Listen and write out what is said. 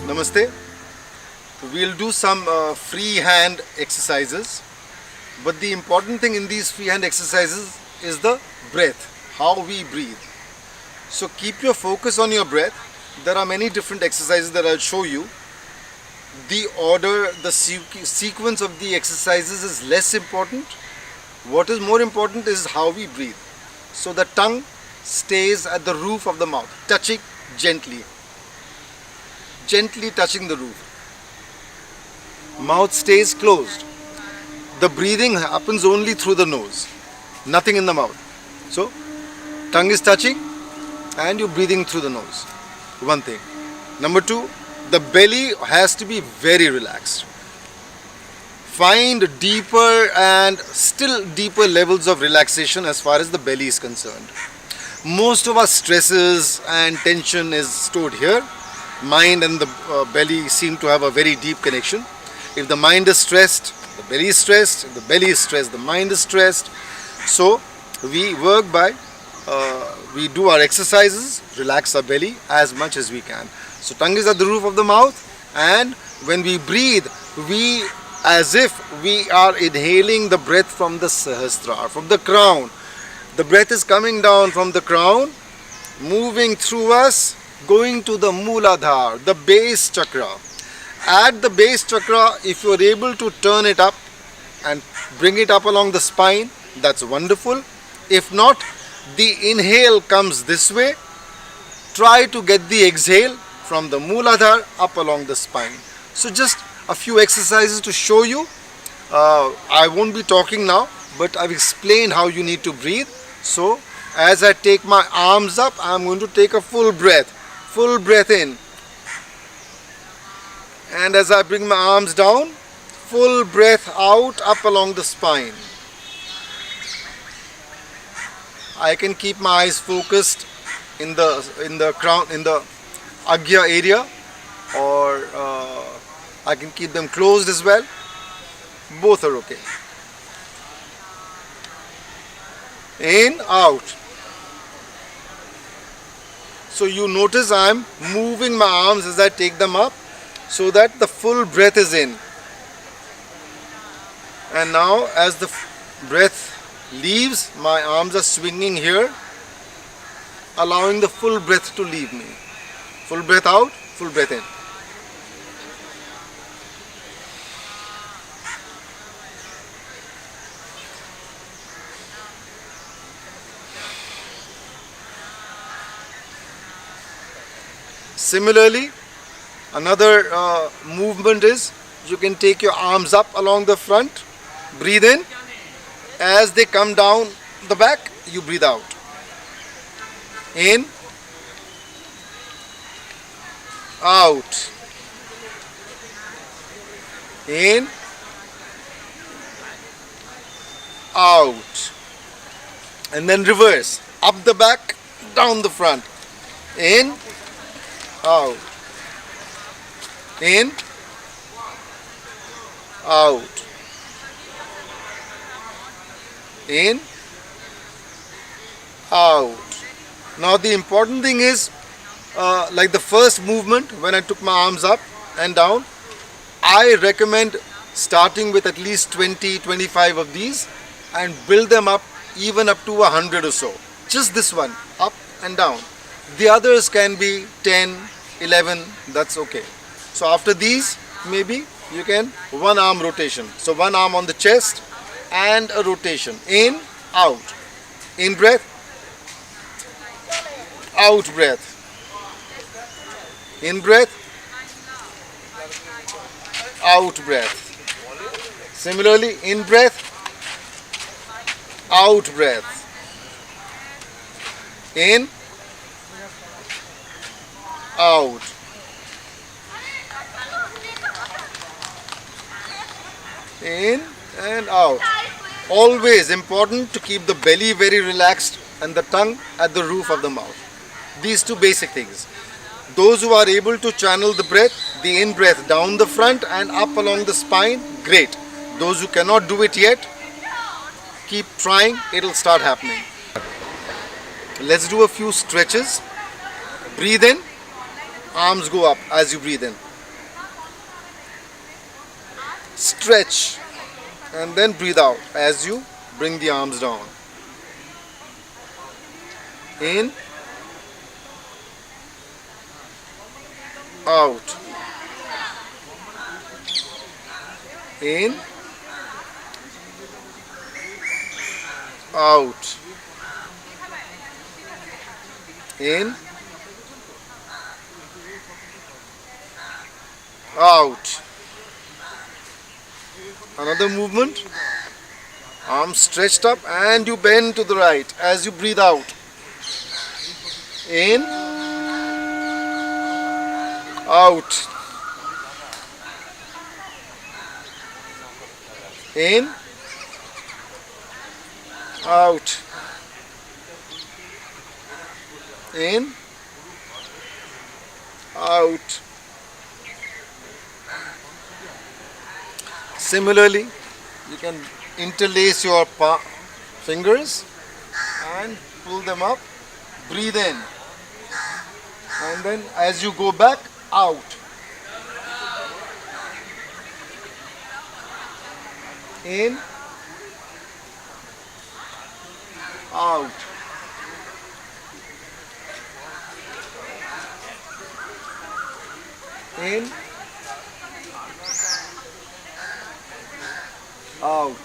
Namaste. We'll do some free hand exercises, but the important thing in these free hand exercises is the breath, how we breathe. So keep your focus on your breath. There are many different exercises that I'll show you. The order, the sequence of the exercises is less important. What is more important is how we breathe. So the tongue stays at the roof of the mouth, touching gently touching the roof. Mouth stays closed. The breathing happens only through the nose, nothing in the mouth. So tongue is touching and you're breathing through the nose. One thing. Number two, the belly has to be very relaxed. Find deeper and still deeper levels of relaxation as far as the belly is concerned. Most of our stresses and tension is stored here. Mind and the belly seem to have a very deep connection. If the mind is stressed, the belly is stressed. If the belly is stressed, the mind is stressed. So we work by, we do our exercises, relax our belly as much as we can. So tongue is at the roof of the mouth, and when we breathe, we as if we are inhaling the breath from the Sahasrara, from the crown. The breath is coming down from the crown, moving through us, going to the Mooladhara, the base chakra. At the base chakra, if you are able to turn it up and bring it up along the spine, that's wonderful. If not, the inhale comes this way. Try to get the exhale from the Mooladhara up along the spine. So just a few exercises to show you. I won't be talking now, but I've explained how you need to breathe. So as I take my arms up, I'm going to take a full breath in. And as I bring my arms down, full breath out up along the spine. I can keep my eyes focused in the crown, in the Agya area, or I can keep them closed as well. Both are okay. In, out. So you notice I am moving my arms as I take them up so that the full breath is in. And now as the breath leaves, my arms are swinging here, allowing the full breath to leave me. Full breath out, full breath in. Similarly, another movement is you can take your arms up along the front, breathe in. As they come down the back, you breathe out. In, out. In, out. And then reverse. Up the back, down the front. In, out. In, out. In, out. Now the important thing is, like the first movement when I took my arms up and down, I recommend starting with at least 20-25 of these and build them up even up to 100 or so. Just this one, up and down. The others can be 10, 11, that's okay. So after these, maybe you can one arm rotation. So one arm on the chest and a rotation. In, out. In breath, out breath. In breath, out breath. Similarly, in breath, out breath. In, out. In and out. Always important to keep the belly very relaxed and the tongue at the roof of the mouth. These two basic things. Those who are able to channel the breath, the in breath down the front and up along the spine, great. Those who cannot do it yet, keep trying, it'll start happening. Let's do a few stretches. Breathe in, arms go up as you breathe in. stretch, and then breathe out as you bring the arms down. In, out, in, out, in, out. Another movement. Arms stretched up and you bend to the right as you breathe out. In, out, in, out, in, out. Similarly, you can interlace your fingers and pull them up. Breathe in, and then as you go back, out. In, out. In, out.